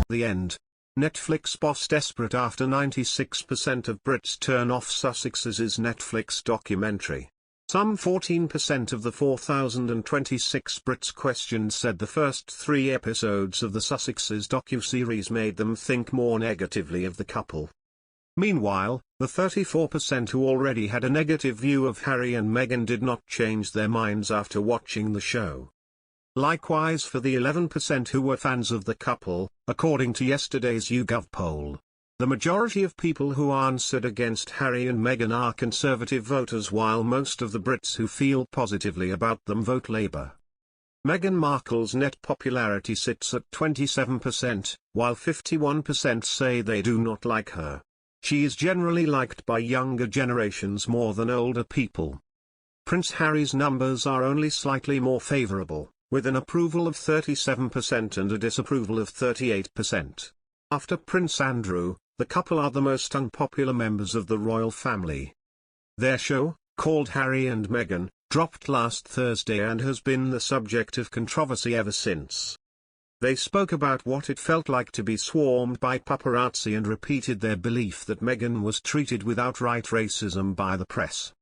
The end. Netflix boss desperate after 96% of Brits turn off Sussexes' Netflix documentary. Some 14% of the 4,026 Brits questioned said the first 3 episodes of the Sussexes docuseries made them think more negatively of the couple. Meanwhile, the 34% who already had a negative view of Harry and Meghan did not change their minds after watching the show. Likewise for the 11% who were fans of the couple, according to yesterday's YouGov poll. The majority of people who answered against Harry and Meghan are conservative voters, while most of the Brits who feel positively about them vote Labour. Meghan Markle's net popularity sits at 27%, while 51% say they do not like her. She is generally liked by younger generations more than older people. Prince Harry's numbers are only slightly more favourable, with an approval of 37% and a disapproval of 38%. After Prince Andrew, the couple are the most unpopular members of the royal family. Their show, called Harry and Meghan, dropped last Thursday and has been the subject of controversy ever since. They spoke about what it felt like to be swarmed by paparazzi and repeated their belief that Meghan was treated with outright racism by the press.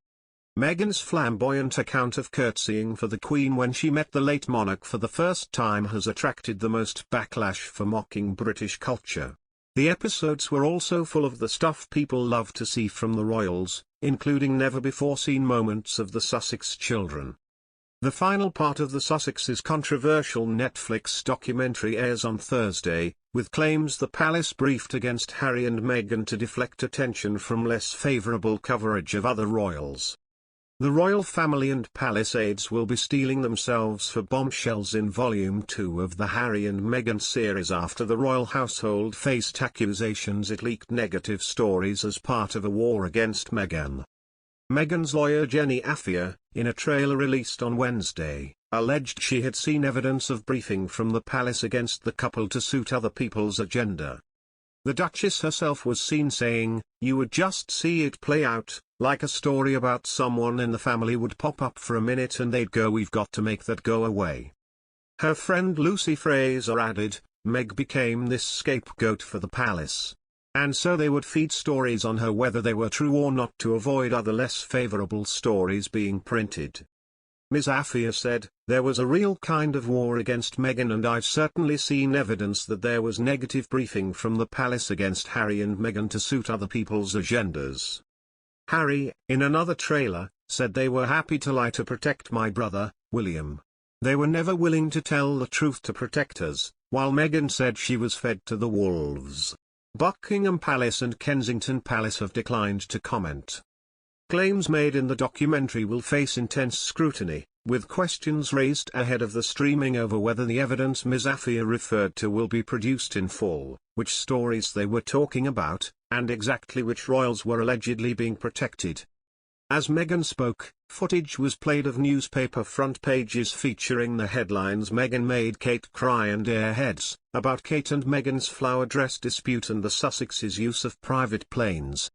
Meghan's flamboyant account of curtsying for the Queen when she met the late monarch for the first time has attracted the most backlash for mocking British culture. The episodes were also full of the stuff people love to see from the royals, including never-before-seen moments of the Sussex children. The final part of the Sussexes' controversial Netflix documentary airs on Thursday, with claims the palace briefed against Harry and Meghan to deflect attention from less favourable coverage of other royals. The royal family and palace aides will be steeling themselves for bombshells in Volume 2 of the Harry and Meghan series after the royal household faced accusations it leaked negative stories as part of a war against Meghan. Meghan's lawyer Jenny Afia, in a trailer released on Wednesday, alleged she had seen evidence of briefing from the palace against the couple to suit other people's agenda. The Duchess herself was seen saying, "You would just see it play out, like a story about someone in the family would pop up for a minute and they'd go, 'We've got to make that go away.'" Her friend Lucy Fraser added, "Meg became this scapegoat for the palace. And so they would feed stories on her whether they were true or not to avoid other less favourable stories being printed." Ms. Afia said, "There was a real kind of war against Meghan, and I've certainly seen evidence that there was negative briefing from the palace against Harry and Meghan to suit other people's agendas." Harry, in another trailer, said they were happy to lie to protect my brother, William. They were never willing to tell the truth to protect us, while Meghan said she was fed to the wolves. Buckingham Palace and Kensington Palace have declined to comment. Claims made in the documentary will face intense scrutiny, with questions raised ahead of the streaming over whether the evidence Ms. Afia referred to will be produced in full, which stories they were talking about, and exactly which royals were allegedly being protected. As Meghan spoke, footage was played of newspaper front pages featuring the headlines "Meghan made Kate cry" and "Airheads," about Kate and Meghan's flower dress dispute and the Sussexes' use of private planes.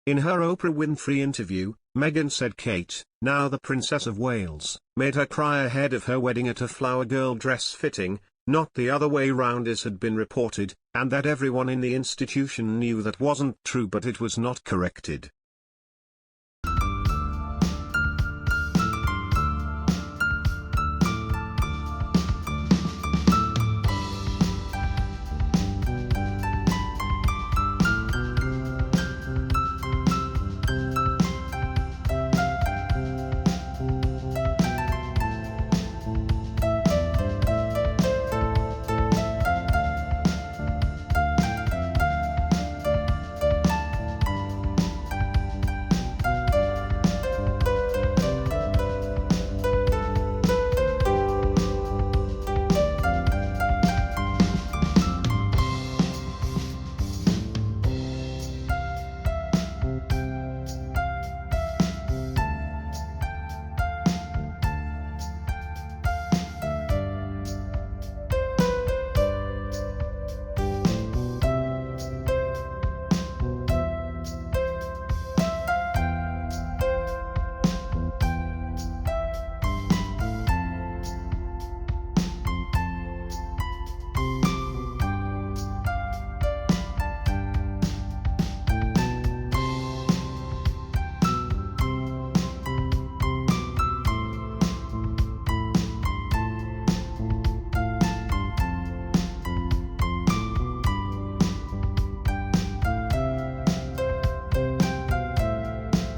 In her Oprah Winfrey interview, Meghan said Kate, now the Princess of Wales, made her cry ahead of her wedding at a flower girl dress fitting, not the other way round as had been reported, and that everyone in the institution knew that wasn't true, but it was not corrected.